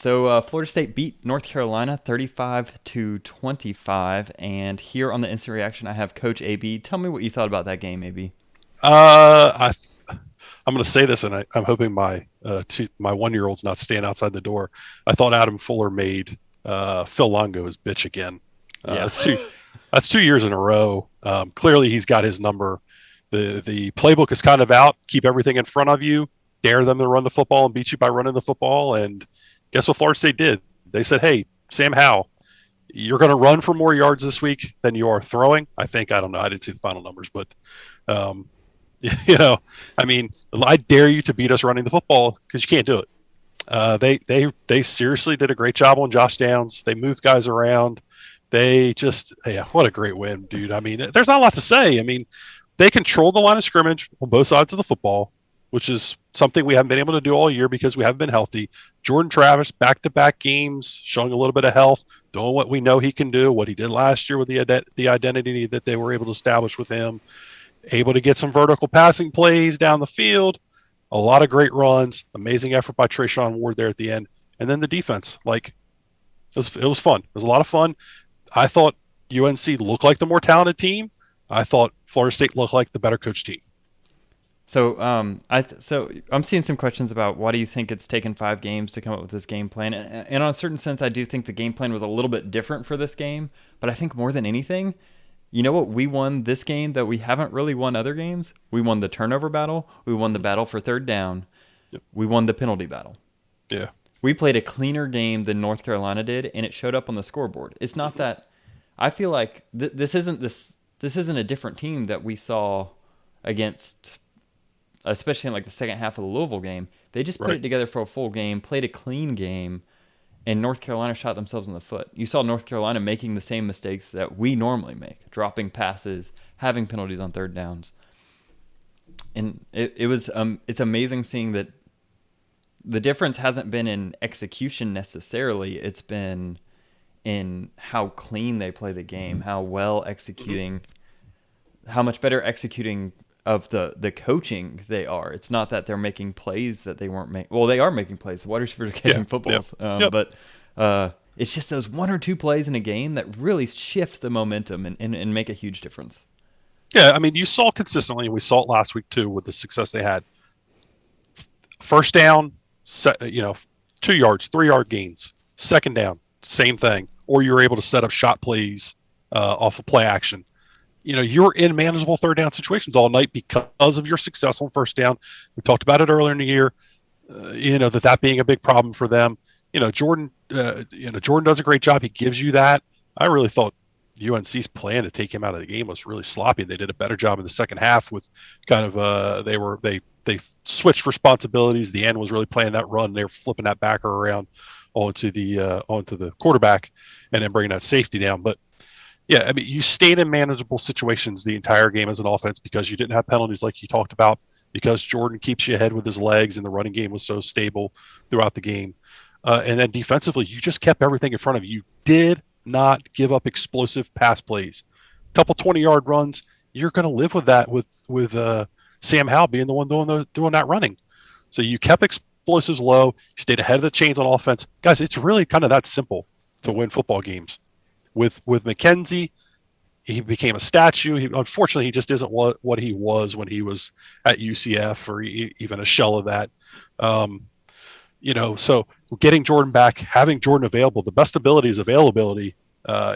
So Florida State beat North Carolina 35-25, and here on the instant reaction, I have Coach AB. Tell me what you thought about that game, AB. Uh, I'm going to say this, and I'm hoping my 1-year old's not staying outside the door. I thought Adam Fuller made Phil Longo his bitch again. Yeah. That's 2 years in a row. Clearly, he's got his number. The playbook is kind of out. Keep everything in front of you. Dare them to run the football and beat you by running the football. And guess what Florida State did? They said, "Hey, Sam Howell, you're going to run for more yards this week than you are throwing." I think I don't know. I didn't see the final numbers, but um, you know, I mean, I dare you to beat us running the football because you can't do it. They seriously did a great job on Josh Downs. They moved guys around. Yeah, what a great win, dude. I mean, there's not a lot to say. I mean, they controlled the line of scrimmage on both sides of the football, which is something we haven't been able to do all year because we haven't been healthy. Jordan Travis, back-to-back games, showing a little bit of health, doing what we know he can do, what he did last year with the identity that they were able to establish with him, able to get some vertical passing plays down the field, a lot of great runs, amazing effort by Trayshawn Ward there at the end, and then the defense. It was fun. It was a lot of fun. I thought UNC looked like the more talented team. I thought Florida State looked like the better coach team. So I'm seeing some questions about why do you think it's taken 5 games to come up with this game plan, and on a certain sense, I do think the game plan was a little bit different for this game. But I think more than anything, you know what, we won this game that we haven't really won other games. We won the turnover battle. We won the battle for third down. Yep. We won the penalty battle. Yeah. We played a cleaner game than North Carolina did, and it showed up on the scoreboard. It's not that I feel like this isn't a different team that we saw against, especially in like the second half of the Louisville game. They just put Right. it together for a full game, played a clean game, and North Carolina shot themselves in the foot. You saw North Carolina making the same mistakes that we normally make, dropping passes, having penalties on third downs. And it's amazing seeing that the difference hasn't been in execution necessarily. It's been in how clean they play the game, how well executing, how much better executing of the coaching they are. It's not that they're making plays that they weren't making. Well, they are making plays. The wide receivers are Yeah. catching Yep. footballs. Yep. But it's just those 1 or 2 plays in a game that really shift the momentum and make a huge difference. Yeah. I mean, you saw consistently, and we saw it last week too with the success they had. First down, 2 yards, 3 yard gains. Second down, same thing. Or you're able to set up shot plays off of play action. You're in manageable third down situations all night because of your success on first down. We talked about it earlier in the year. That being a big problem for them. Jordan. Jordan does a great job. He gives you that. I really thought UNC's plan to take him out of the game was really sloppy. They did a better job in the second half with kind of they switched responsibilities. The end was really playing that run. They were flipping that backer around onto the quarterback and then bringing that safety down. But yeah, I mean, you stayed in manageable situations the entire game as an offense because you didn't have penalties like you talked about, because Jordan keeps you ahead with his legs and the running game was so stable throughout the game. And then defensively, you just kept everything in front of you. You did not give up explosive pass plays. A couple 20-yard runs, you're going to live with that with Sam Howell being the one doing that running. So you kept explosives low, you stayed ahead of the chains on offense. Guys, it's really kind of that simple to win football games. With McKenzie, he became a statue. Unfortunately, he just isn't what he was when he was at UCF or even a shell of that. So getting Jordan back, having Jordan available, the best ability is availability.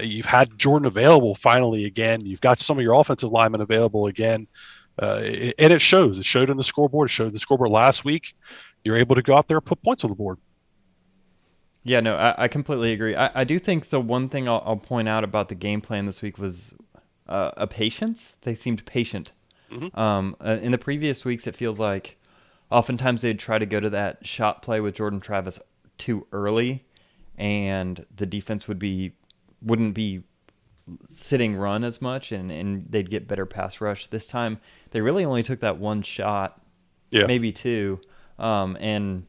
You've had Jordan available finally again. You've got some of your offensive linemen available again. And it shows. It showed in the scoreboard. It showed the scoreboard last week. You're able to go out there and put points on the board. Yeah, no, I completely agree. I do think the one thing I'll point out about the game plan this week was a patience. They seemed patient. Mm-hmm. In the previous weeks, it feels like oftentimes they'd try to go to that shot play with Jordan Travis too early, and the defense wouldn't be sitting run as much, and they'd get better pass rush. This time, they really only took that one shot, Yeah. maybe two, and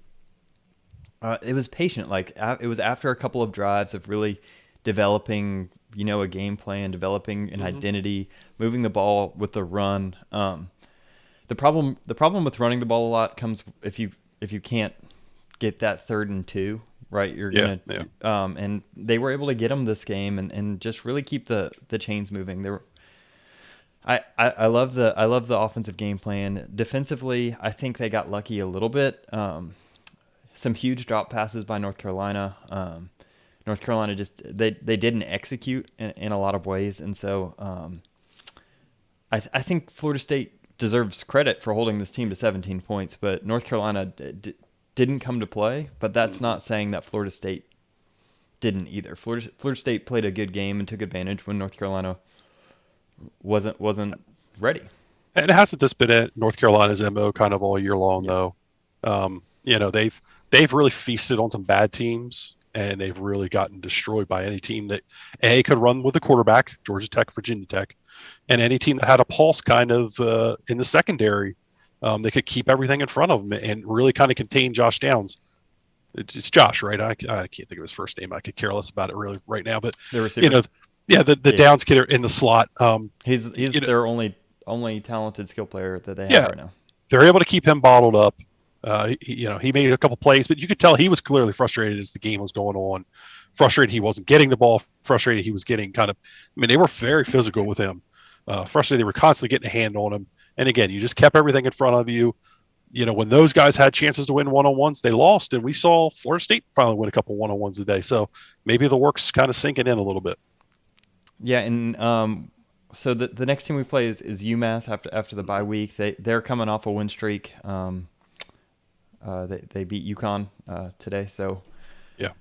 it was patient. Like it was after a couple of drives of really developing, a game plan, developing an identity, moving the ball with the run. The problem with running the ball a lot comes if you can't get that 3rd and 2. right? You're Yeah, gonna, yeah. and they were able to get them this game and just really keep the chains moving. They were. I love the offensive game plan. Defensively, I think they got lucky a little bit. Some huge drop passes by North Carolina. North Carolina just they didn't execute in a lot of ways, and so I think Florida State deserves credit for holding this team to 17 points, but North Carolina didn't come to play. But that's not saying that Florida State didn't either. Florida State played a good game and took advantage when North Carolina wasn't ready. And hasn't this been at North Carolina's MO kind of all year long, Yeah. though? They've really feasted on some bad teams, and they've really gotten destroyed by any team that could run with the quarterback, Georgia Tech, Virginia Tech, and any team that had a pulse kind of in the secondary. They could keep everything in front of them and really kind of contain Josh Downs. It's Josh, right? I can't think of his first name. I could care less about it really right now, but The receiver. the Downs kid in the slot. He's their only talented skill player that they have Yeah, right now. they're able to keep him bottled up. He made a couple plays, but you could tell he was clearly frustrated as the game was going on. Frustrated he wasn't getting the ball. Frustrated he was getting they were very physical with him. Frustrated they were constantly getting a hand on him. And again, you just kept everything in front of you. When those guys had chances to win one-on-ones, they lost. And we saw Florida State finally win a couple one-on-ones today. So maybe the work's kind of sinking in a little bit. Yeah, and so the next team we play is UMass after the bye week. They're coming off a win streak. They beat UConn today. So Yeah.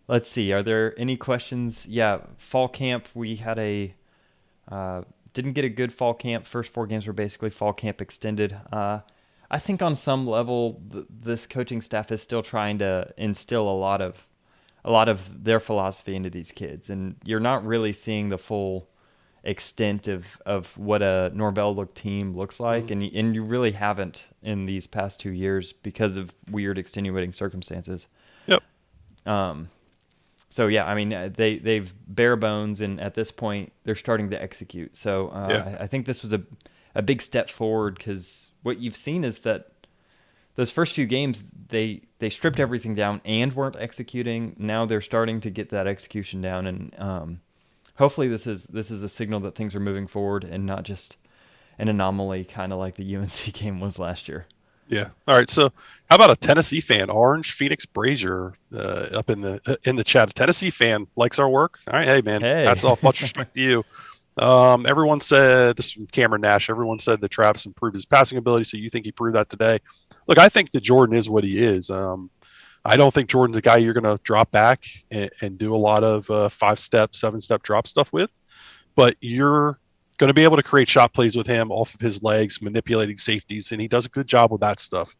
Let's see. Are there any questions? Yeah, fall camp. We had didn't get a good fall camp. First 4 games were basically fall camp extended. I think on some level, this coaching staff is still trying to instill a lot of their philosophy into these kids, and you're not really seeing the full extent of what a Norvell look team looks like, Mm-hmm. and you really haven't in these past 2 years because of weird extenuating circumstances. Yep. So yeah, I mean they've bare bones, and at this point they're starting to execute. So Yeah. I think this was a big step forward, because what you've seen is that those first few games they stripped everything down and weren't executing. Now they're starting to get that execution down, and hopefully this is a signal that things are moving forward and not just an anomaly, kind of like the UNC game was last year. Yeah. All right. So, how about a Tennessee fan, Orange Phoenix Brazier, up in the chat? A Tennessee fan likes our work. All right. Hey, man. Hey. Hats off. Much respect to you. Everyone said this is from Cameron Nash. Everyone said that Travis improved his passing ability. So you think he proved that today? Look, I think that Jordan is what he is. I don't think Jordan's a guy you're going to drop back and do a lot of 5-step, 7-step drop stuff with, but you're going to be able to create shot plays with him off of his legs, manipulating safeties, and he does a good job with that stuff.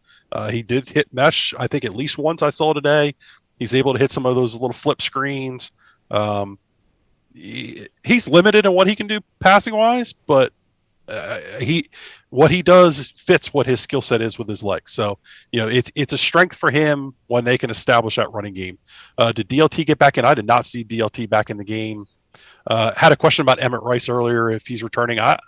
He did hit mesh, I think, at least once I saw today. He's able to hit some of those little flip screens. He's limited in what he can do passing wise, but what he does fits what his skill set is with his legs. So it's a strength for him when they can establish that running game. Did DLT get back in? I did not see DLT back in the game. Had a question about Emmett Rice earlier if he's returning. I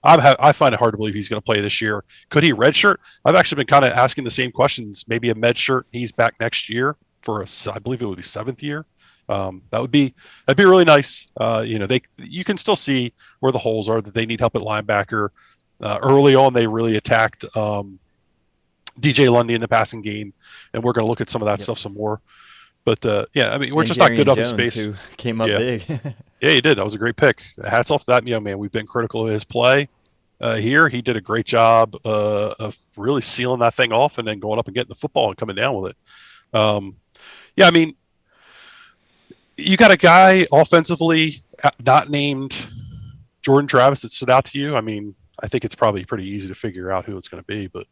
find it hard to believe he's going to play this year. Could he redshirt? I've actually been kind of asking the same questions. Maybe a med shirt. He's back next year for I believe it would be 7th year. That'd be really nice. You can still see where the holes are, that they need help at linebacker. Early on, they really attacked DJ Lundy in the passing game, and we're going to look at some of that stuff some more. But I mean, we're just not good off of space. Who came up big. Yeah, he did. That was a great pick. Hats off to that young man. We've been critical of his play here. He did a great job of really sealing that thing off and then going up and getting the football and coming down with it. I mean, you got a guy offensively not named Jordan Travis that stood out to you. I mean, I think it's probably pretty easy to figure out who it's going to be, but.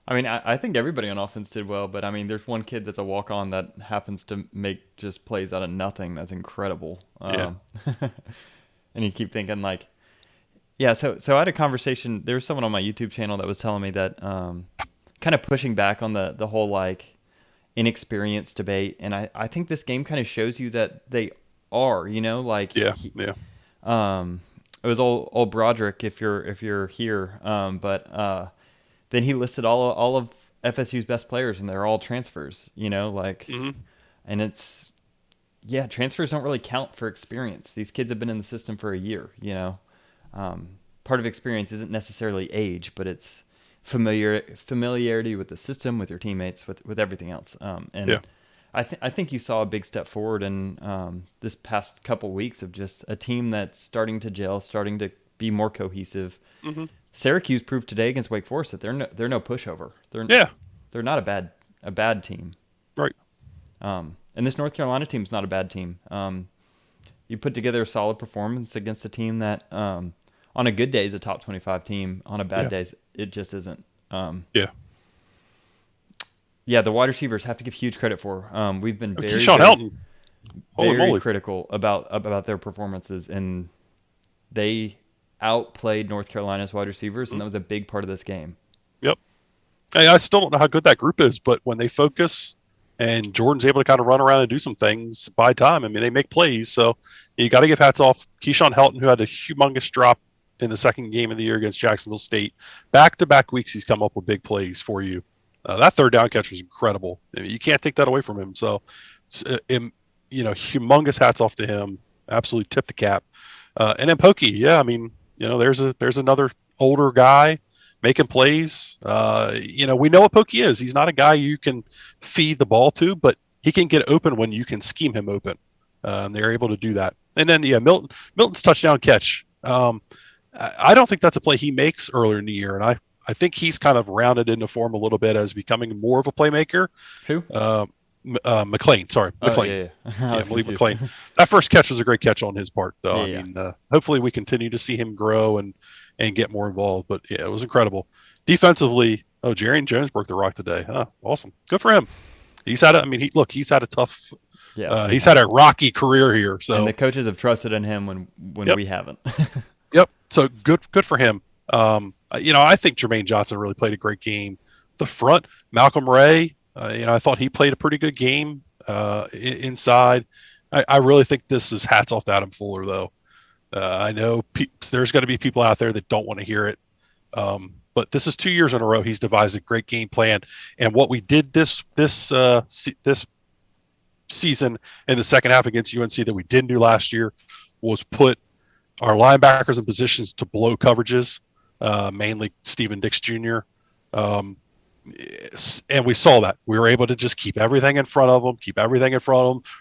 I mean, I think everybody on offense did well, but I mean, there's one kid that's a walk-on that happens to make just plays out of nothing. That's incredible. Yeah. And you keep thinking like, yeah. So I had a conversation. There was someone on my YouTube channel that was telling me that, kind of pushing back on the whole like inexperience debate, and I think this game kind of shows you that they are. Like Yeah. It was old Broderick if you're here, but. then he listed all of FSU's best players, and they're all transfers. Mm-hmm. And it's yeah, transfers don't really count for experience. These kids have been in the system for a year. Part of experience isn't necessarily age, but it's familiarity with the system, with your teammates, with everything else. And Yeah. I think you saw a big step forward in this past couple weeks of just a team that's starting to gel, starting to be more cohesive. Mm-hmm. Syracuse proved today against Wake Forest that they're no pushover. Yeah. They're not a bad team. Right. And this North Carolina team's not a bad team. You put together a solid performance against a team that, on a good day, is a top 25 team. On a bad day, it just isn't. Yeah. Yeah, the wide receivers have to give huge credit for. We've been Keyshawn Helton. Holy very moly. critical about their performances, and they outplayed North Carolina's wide receivers, and that was a big part of this game. Yep. I still don't know how good that group is, but when they focus and Jordan's able to kind of run around and do some things by time, I mean, they make plays. So you got to give hats off. Keyshawn Helton, who had a humongous drop in the second game of the year against Jacksonville State. Back-to-back weeks, he's come up with big plays for you. That third down catch was incredible. I mean, you can't take that away from him. So, humongous hats off to him. Absolutely tip the cap. And then Pokey, yeah, I mean, there's another older guy making plays. We know what Pokey is. He's not a guy you can feed the ball to, but he can get open when you can scheme him open. They're able to do that. And then, Milton's touchdown catch. I don't think that's a play he makes earlier in the year, and I think he's kind of rounded into form a little bit as becoming more of a playmaker. Who? McLean. Sorry, McLean. Yeah. Malik McLean. That first catch was a great catch on his part, though. Yeah, I mean, hopefully we continue to see him grow and get more involved. But yeah, it was incredible. Defensively, Jarian Jones broke the rock today. Huh, awesome. Good for him. He's had he's had a tough. Yeah. He's had a rocky career here. So and the coaches have trusted in him when we haven't. Yep. So good for him. I think Jermaine Johnson really played a great game. The front, Malcolm Ray, I thought he played a pretty good game inside. I really think this is hats off to Adam Fuller, though. I know there's going to be people out there that don't want to hear it. But this is 2 years in a row he's devised a great game plan. And what we did this season in the second half against UNC that we didn't do last year was put our linebackers in positions to blow coverages, mainly Steven Dix Jr. And we saw that. We were able to just keep everything in front of them,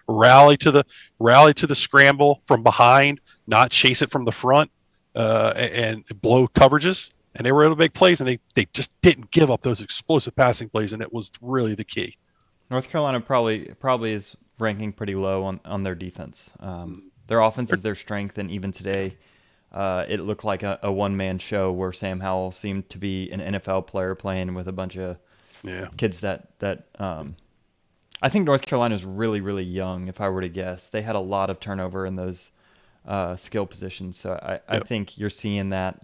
rally to the scramble from behind, not chase it from the front, and blow coverages. And they were able to make plays, and they just didn't give up those explosive passing plays, and it was really the key. North Carolina probably is ranking pretty low on their defense. Their offense is their strength, and even today, it looked like a one-man show where Sam Howell seemed to be an NFL player playing with a bunch of kids that I think North Carolina is really, really young, if I were to guess. They had a lot of turnover in those skill positions, so I think you're seeing that.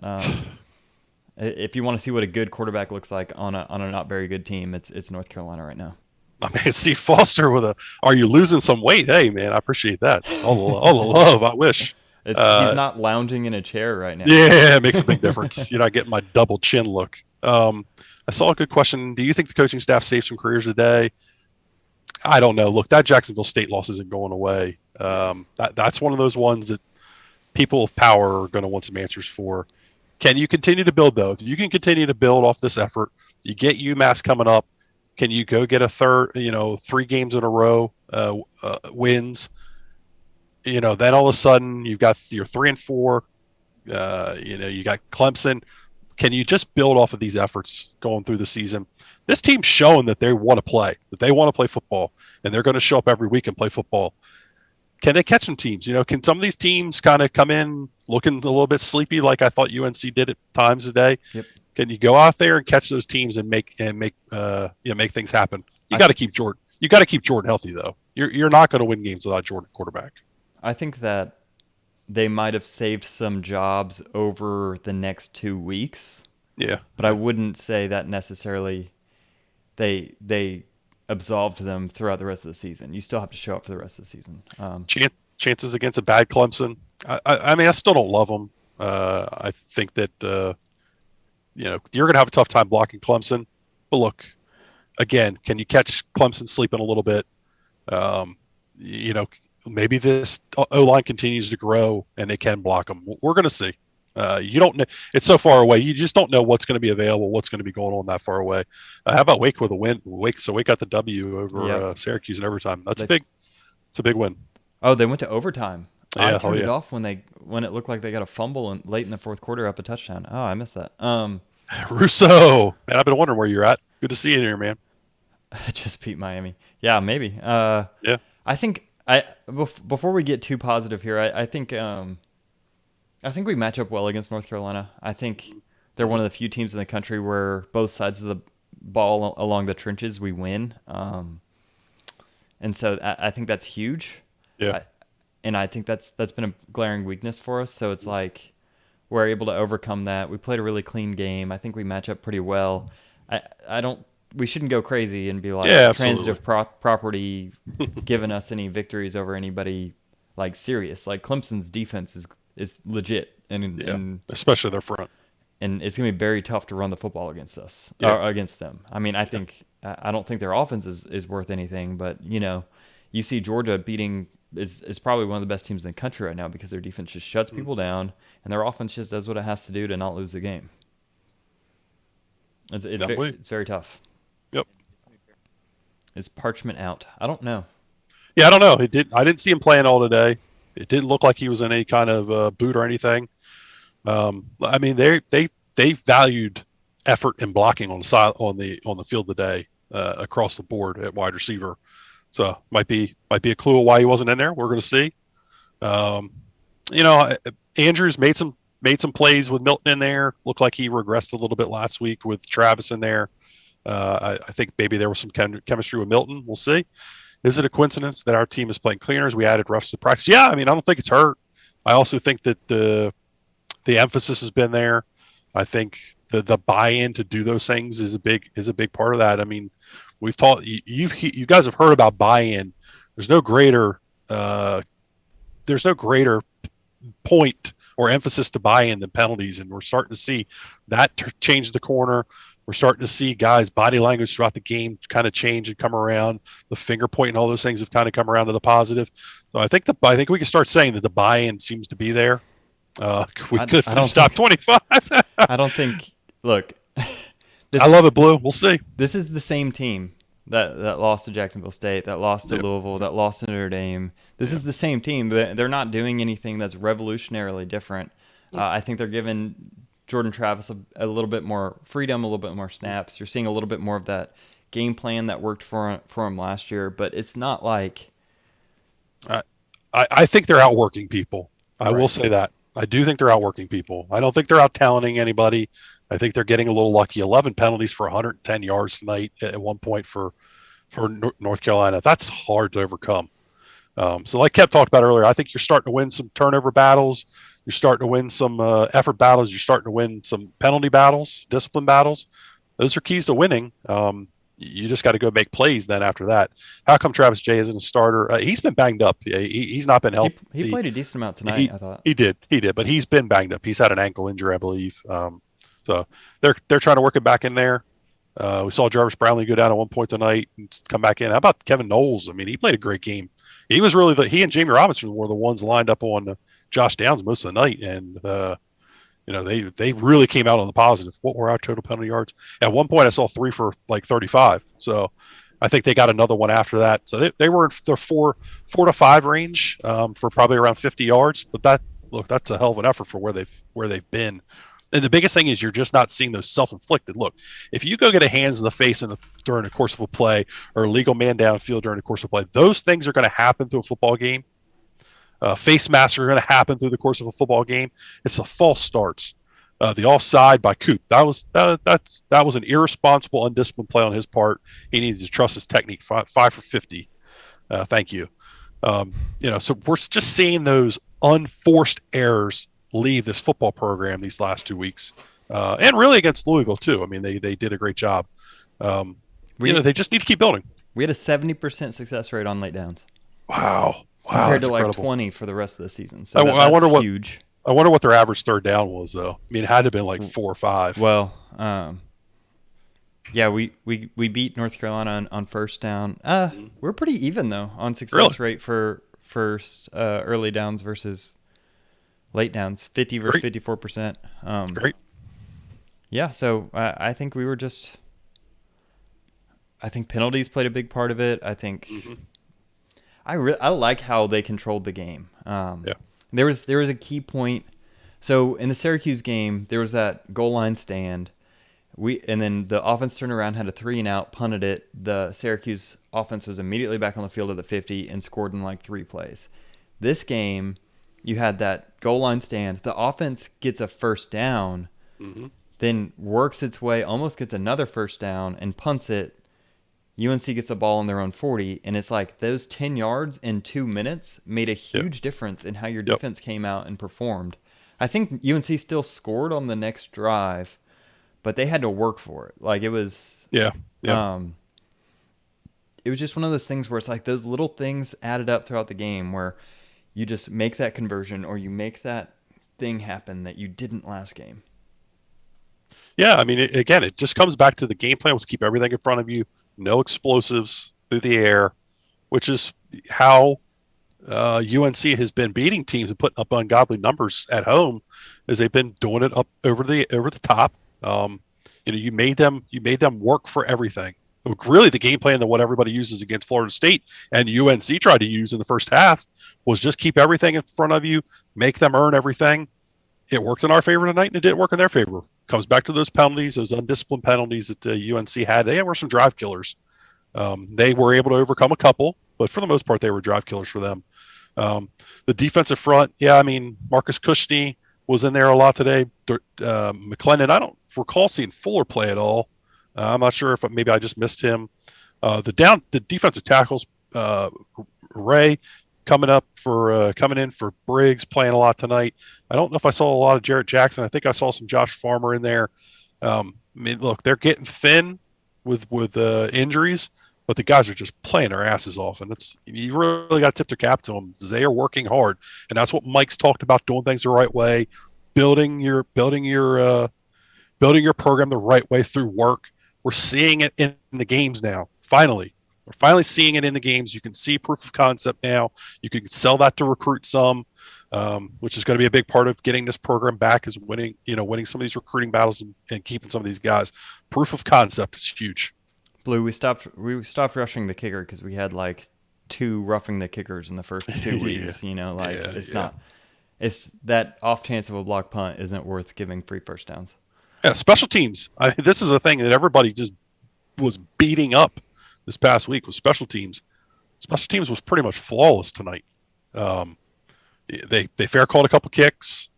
If you want to see what a good quarterback looks like on a not very good team, it's North Carolina right now. My man, Steve Foster are you losing some weight? Hey, man, I appreciate that. All the love. I wish. He's not lounging in a chair right now. Yeah, it makes a big difference. You're not getting my double chin look. I saw a good question. Do you think the coaching staff saved some careers today? I don't know. Look, that Jacksonville State loss isn't going away. That's one of those ones that people of power are going to want some answers for. Can you continue to build, though? If you can continue to build off this effort, you get UMass coming up. Can you go get a 3 games in a row wins? Then all of a sudden you've got your 3 and 4. You got Clemson. Can you just build off of these efforts going through the season? This team's shown that they want to play, football, and they're going to show up every week and play football. Can they catch some teams? Can some of these teams kind of come in looking a little bit sleepy, like I thought UNC did at times today? Yep. Can you go out there and catch those teams and make things happen? You got to keep Jordan. You got to keep Jordan healthy, though. You're not going to win games without Jordan at quarterback. I think that they might have saved some jobs over the next 2 weeks. Yeah, but I wouldn't say that necessarily they absolved them throughout the rest of the season. You still have to show up for the rest of the season. Chances against a bad Clemson. I mean, I still don't love them. I think that you're going to have a tough time blocking Clemson. But look, again, can you catch Clemson sleeping a little bit? Um, you know, maybe this O line continues to grow and they can block them. We're going to see. You don't know. It's so far away. You just don't know what's going to be available, what's going to be going on that far away. How about Wake with a win? Wake got the W over Syracuse in overtime. That's big. It's a big win. Oh, they went to overtime. Yeah, I turned it off when it looked like they got a fumble late in the fourth quarter up a touchdown. Oh, I missed that. Russo, man, I've been wondering where you're at. Good to see you here, man. Just beat Miami. Yeah, maybe. Yeah. I think before we get too positive here, I think we match up well against North Carolina. I think they're one of the few teams in the country where both sides of the ball along the trenches we win. And so I think that's huge. Yeah. And I think that's been a glaring weakness for us. So it's like we're able to overcome that. We played a really clean game. I think we match up pretty well. We shouldn't go crazy and be like transitive property giving us any victories over anybody like serious. Like Clemson's defense is legit and especially their front. And it's gonna be very tough to run the football against us or against them. I mean, I don't think their offense is worth anything, but you see Georgia beating is probably one of the best teams in the country right now because their defense just shuts people down and their offense just does what it has to do to not lose the game. It's very tough. Yep. Is Parchment out? I don't know. Yeah, I don't know. I didn't see him playing all today. It didn't look like he was in any kind of boot or anything. I mean, they valued effort and blocking on the field today across the board at wide receiver. So might be a clue of why he wasn't in there. We're going to see. Andrews made some plays with Milton in there. Looked like he regressed a little bit last week with Travis in there. I think maybe there was some chemistry with Milton. We'll see. Is it a coincidence that our team is playing cleaners? We added refs to practice. Yeah, I mean, I don't think it's hurt. I also think that the emphasis has been there. I think the buy-in to do those things is a big part of that. I mean, we've taught you guys have heard about buy-in. There's no greater point or emphasis to buy-in than penalties, and we're starting to see that change the corner. We're starting to see guys' body language throughout the game kind of change and come around. The finger point and all those things have kind of come around to the positive. So I think we can start saying that the buy-in seems to be there. We could finish top 25. I don't think. Look, I love it, Blue. We'll see. This is the same team that lost to Jacksonville State, that lost to Louisville, that lost to Notre Dame. This is the same team. They're not doing anything that's revolutionarily different. I think they're giving Jordan Travis a little bit more freedom, a little bit more snaps. You're seeing a little bit more of that game plan that worked for him last year, but it's not like. I think they're outworking people. I will say that. I do think they're outworking people. I don't think they're out-talenting anybody. I think they're getting a little lucky. 11 penalties for 110 yards tonight at one point for North Carolina. That's hard to overcome. So like Kev talked about earlier, I think you're starting to win some turnover battles. You're starting to win some effort battles. You're starting to win some penalty battles, discipline battles. Those are keys to winning. You just got to go make plays then after that. How come Travis Jay isn't a starter? He's been banged up. He's not been healthy. He played a decent amount tonight, I thought. He did, but he's been banged up. He's had an ankle injury, I believe. So they're trying to work it back in there. We saw Jarvis Brownlee go down at one point tonight and come back in. How about Kevin Knowles? I mean, he played a great game. He was really he and Jamie Robinson were the ones lined up on Josh Downs most of the night, and they really came out on the positive. What were our total penalty yards? At one point, I saw 3 for like 35. So I think they got another one after that. So they were in their 4 to 5 range for probably around 50 yards. But that's a hell of an effort for where they've been. And the biggest thing is you're just not seeing those self-inflicted. Look, if you go get a hands in the face during the course of a play or a legal man downfield during the course of a play, those things are going to happen through a football game. Face masks are going to happen through the course of a football game. It's the false starts. The offside by Coop. That was an irresponsible, undisciplined play on his part. He needs to trust his technique. 5 for 50. Thank you. So we're just seeing those unforced errors leave this football program these last 2 weeks, and really against Louisville too. I mean, they did a great job. They just need to keep building. We had a 70% success rate on late downs. Wow, compared to like incredible. 20 for the rest of the season. So I wonder that's huge. I wonder what their average third down was, though. I mean, it had to have been like 4 or 5. Well, Yeah, we beat North Carolina on first down. We're pretty even though on Really? success rate for first early downs versus late downs, 50 versus Great. 54%. Great. Yeah, so I think we were just. I think penalties played a big part of it. I think Mm-hmm. I like how they controlled the game. Yeah. There was a key point. So in the Syracuse game, there was that goal line stand. And then the offense turned around, had a 3-and-out, punted it. The Syracuse offense was immediately back on the field at the 50 and scored in like 3 plays. This game, you had that goal line stand. The offense gets a first down, Mm-hmm. then works its way, almost gets another first down, and punts it. UNC gets the ball on their own 40, and it's like those 10 yards in 2 minutes made a Yep. huge difference in how your Yep. defense came out and performed. I think UNC still scored on the next drive, but they had to work for it. Like it was, Yeah. Yeah. it was just one of those things where it's like those little things added up throughout the game where you just make that conversion or you make that thing happen that you didn't last game. Yeah, I mean, again, it just comes back to the game plan was keep everything in front of you, no explosives through the air, which is how UNC has been beating teams and putting up ungodly numbers at home, as they've been doing it up over the top. You made them work for everything. Really, the game plan that what everybody uses against Florida State and UNC tried to use in the first half was just keep everything in front of you, make them earn everything. It worked in our favor tonight, and it didn't work in their favor. Comes back to those penalties, those undisciplined penalties that the UNC had. They were some drive killers. They were able to overcome a couple, but for the most part, they were drive killers for them. The defensive front, yeah, I mean, Marcus Cushney was in there a lot today. McClendon, I don't recall seeing Fuller play at all. I'm not sure if maybe I just missed him. The defensive tackles, Ray coming in for Briggs, playing a lot tonight. I don't know if I saw a lot of Jarrett Jackson. I think I saw some Josh Farmer in there. I mean, look, they're getting thin with injuries, but the guys are just playing their asses off, and you really got to tip their cap to them. They are working hard, and that's what Mike's talked about: doing things the right way, building your program the right way through work. We're seeing it in the games now. Finally, we're finally seeing it in the games. You can see proof of concept now. You can sell that to recruit some, which is going to be a big part of getting this program back, is winning some of these recruiting battles and keeping some of these guys. Proof of concept is huge. Blue, we stopped rushing the kicker because we had like 2 roughing the kickers in the first 2 weeks. It's that off chance of a block punt isn't worth giving free first downs. Yeah, special teams. This is a thing that everybody just was beating up this past week with special teams. Special teams was pretty much flawless tonight. They fair called a couple kicks.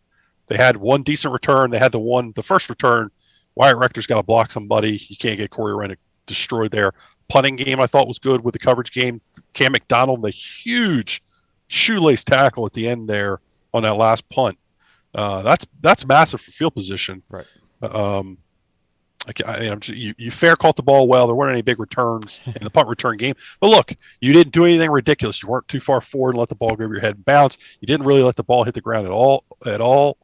They had one decent return. They had the first return. Wyatt Rector's got to block somebody. You can't get Corey Rennick destroyed there. Punting game I thought was good with the coverage game. Cam McDonald, the huge shoelace tackle at the end there on that last punt. That's massive for field position. Right. You fair caught the ball well. There weren't any big returns in the punt return game. But look, you didn't do anything ridiculous. You weren't too far forward and let the ball go over your head and bounce. You didn't really let the ball hit the ground at all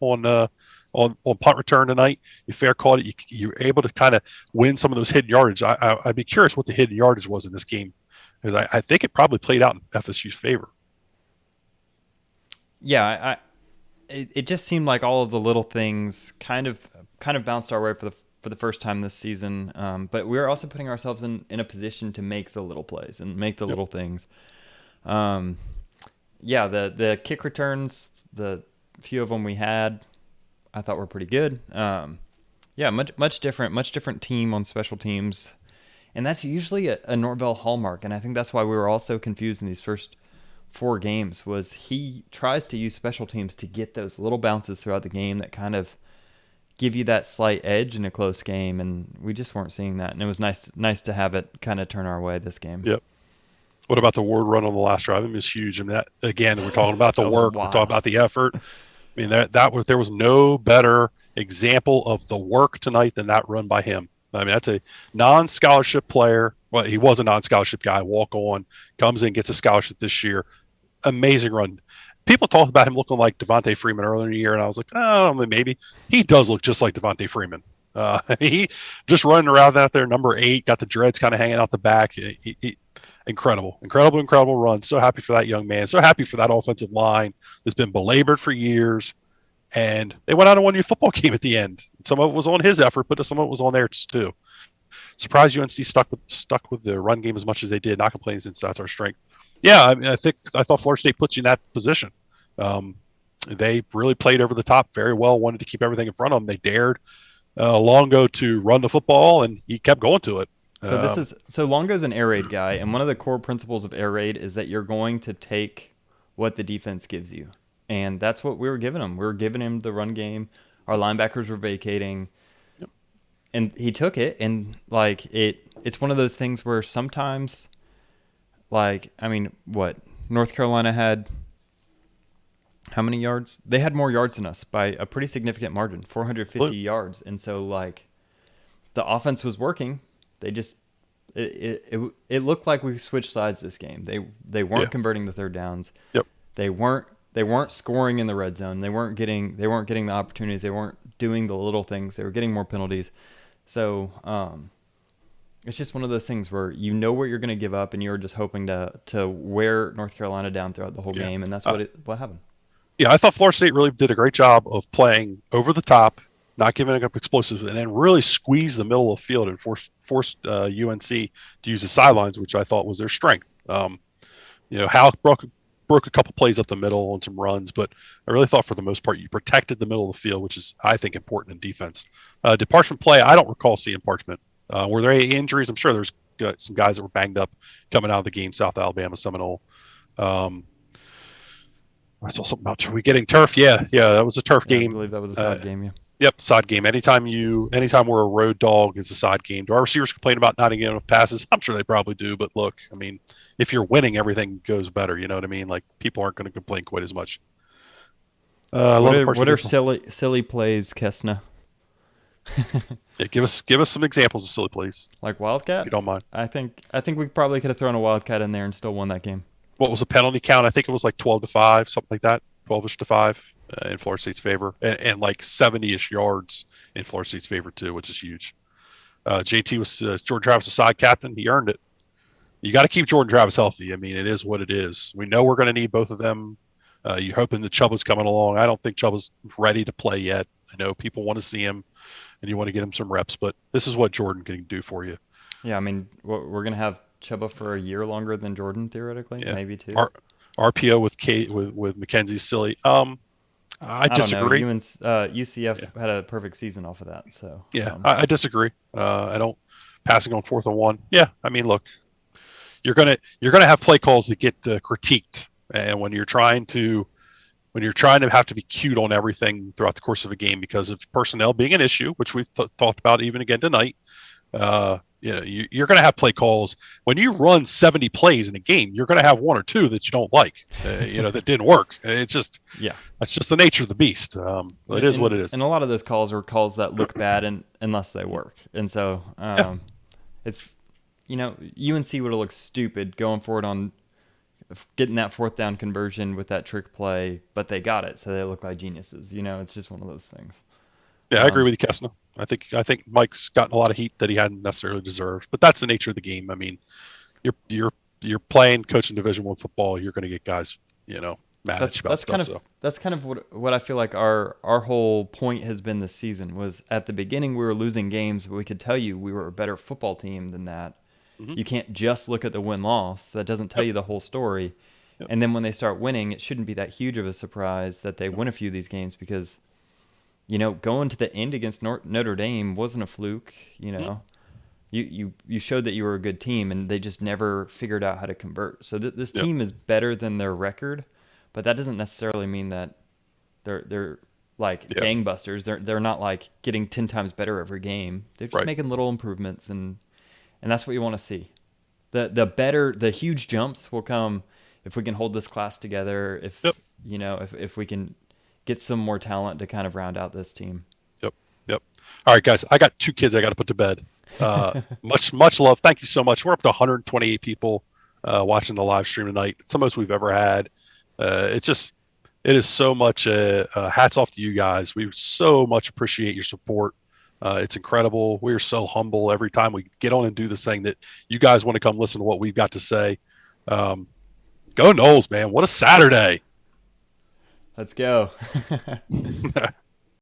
on punt return tonight. You fair caught it. You're able to kind of win some of those hidden yardage. I'd be curious what the hidden yardage was in this game, because I think it probably played out in FSU's favor. Yeah, it just seemed like all of the little things kind of bounced our way for the first time this season. But we were also putting ourselves in a position to make the little plays and make the little things. The kick returns, the few of them we had, I thought were pretty good. Much different team on special teams. And that's usually a Norvell hallmark. And I think that's why we were all so confused in these first 4 games, was he tries to use special teams to get those little bounces throughout the game that kind of give you that slight edge in a close game, and we just weren't seeing that. And it was nice to have it kind of turn our way this game. Yep. What about the Ward run on the last drive? It was huge. I mean, that again, we're talking about the work, we're talking about the effort. I mean, there was no better example of the work tonight than that run by him. I mean, that's a non-scholarship player. Well, he was a non-scholarship guy. Walk on, comes in, gets a scholarship this year. Amazing run. People talked about him looking like Devontae Freeman earlier in the year, and I was like, oh, maybe. He does look just like Devontae Freeman. He just running around out there, number 8, got the dreads kind of hanging out the back. Incredible run. So happy for that young man. So happy for that offensive line that's been belabored for years. And they went out and won your football game at the end. Some of it was on his effort, but some of it was on theirs too. Surprised UNC stuck with the run game as much as they did. Not complaining since that's our strength. Yeah, I mean, I thought Florida State puts you in that position. They really played over the top very well. Wanted to keep everything in front of them. They dared Longo to run the football, and he kept going to it. So Longo's an air raid guy, and one of the core principles of air raid is that you're going to take what the defense gives you, and that's what we were giving him. We were giving him the run game. Our linebackers were vacating, and he took it. And like it's one of those things where sometimes, like North Carolina had how many yards? They had more yards than us by a pretty significant margin, 450 yards, and so like the offense was working. They just it looked like we switched sides this game. They weren't converting the third downs. Yep. They weren't scoring in the red zone. They weren't getting the opportunities. They weren't doing the little things. They were getting more penalties. So it's just one of those things where you know what you're going to give up, and you're just hoping to wear North Carolina down throughout the whole game, and that's what happened. Yeah, I thought Florida State really did a great job of playing over the top, not giving up explosives, and then really squeeze the middle of the field and forced UNC to use the sidelines, which I thought was their strength. Hal broke a couple plays up the middle on some runs, but I really thought for the most part you protected the middle of the field, which is, I think, important in defense. Did Parchment play? I don't recall seeing Parchment. Were there any injuries? I'm sure there's some guys that were banged up coming out of the game, South Alabama Seminole. I saw something about we getting turf. Yeah, that was a turf game. I believe that was a side game, yeah. Yep, side game. Anytime we're a road dog, it's a side game. Do our receivers complain about not getting enough passes? I'm sure they probably do, but look, I mean, if you're winning, everything goes better. You know what I mean? Like, people aren't going to complain quite as much. What are silly plays, Kessna? Yeah, give us some examples of silly plays. Like Wildcat? If you don't mind. I think we probably could have thrown a Wildcat in there and still won that game. What was the penalty count? I think it was like 12-5, something like that. 12-ish to 5 in Florida State's favor, and like 70-ish yards in Florida State's favor too, which is huge. JT was Jordan Travis was side captain. He earned it. You got to keep Jordan Travis healthy. I mean, it is what it is. We know we're going to need both of them. You're hoping that Chubba's coming along. I don't think Chubba's ready to play yet. I know people want to see him, and you want to get him some reps, but this is what Jordan can do for you. Yeah, I mean, we're going to have Chubba for a year longer than Jordan, theoretically, maybe 2. RPO with Mackenzie's silly. I disagree. UCF had a perfect season off of that. So I disagree. I don't passing on 4th and 1. Yeah, I mean, look, you're gonna have play calls that get critiqued, and when you're trying to have to be cute on everything throughout the course of a game because of personnel being an issue, which we've talked about even again tonight. You're going to have play calls. When you run 70 plays in a game, you're going to have 1 or 2 that you don't like, that didn't work. It's just, that's just the nature of the beast. It is what it is. And a lot of those calls are calls that look bad unless they work. And so it's, UNC would have looked stupid going forward on getting that 4th down conversion with that trick play, but they got it. So they look like geniuses. It's just one of those things. Yeah, I agree with you, Kessner. I think Mike's gotten a lot of heat that he hadn't necessarily deserved, but that's the nature of the game. I mean, you're playing, coaching Division I football. You're going to get guys, mad at you about stuff. That's kind of what I feel like our whole point has been this season. Was at the beginning we were losing games, but we could tell you we were a better football team than that. Mm-hmm. You can't just look at the win-loss. That doesn't tell you the whole story. Yep. And then when they start winning, it shouldn't be that huge of a surprise that they win a few of these games because going to the end against Notre Dame wasn't a fluke. You showed that you were a good team, and they just never figured out how to convert. So this team is better than their record, but that doesn't necessarily mean that they're like gangbusters. They're not like getting 10 times better every game. They're just making little improvements, and that's what you want to see. The huge jumps will come if we can hold this class together. If we can get some more talent to kind of round out this team. Yep. All right, guys, I got 2 kids I got to put to bed. Much love. Thank you so much. We're up to 128 people watching the live stream tonight. It's the most we've ever had. It is so much hats off to you guys. We so much appreciate your support. It's incredible. We are so humble every time we get on and do this thing that you guys want to come listen to what we've got to say. Um, Go Knowles, man. What a Saturday. Let's go.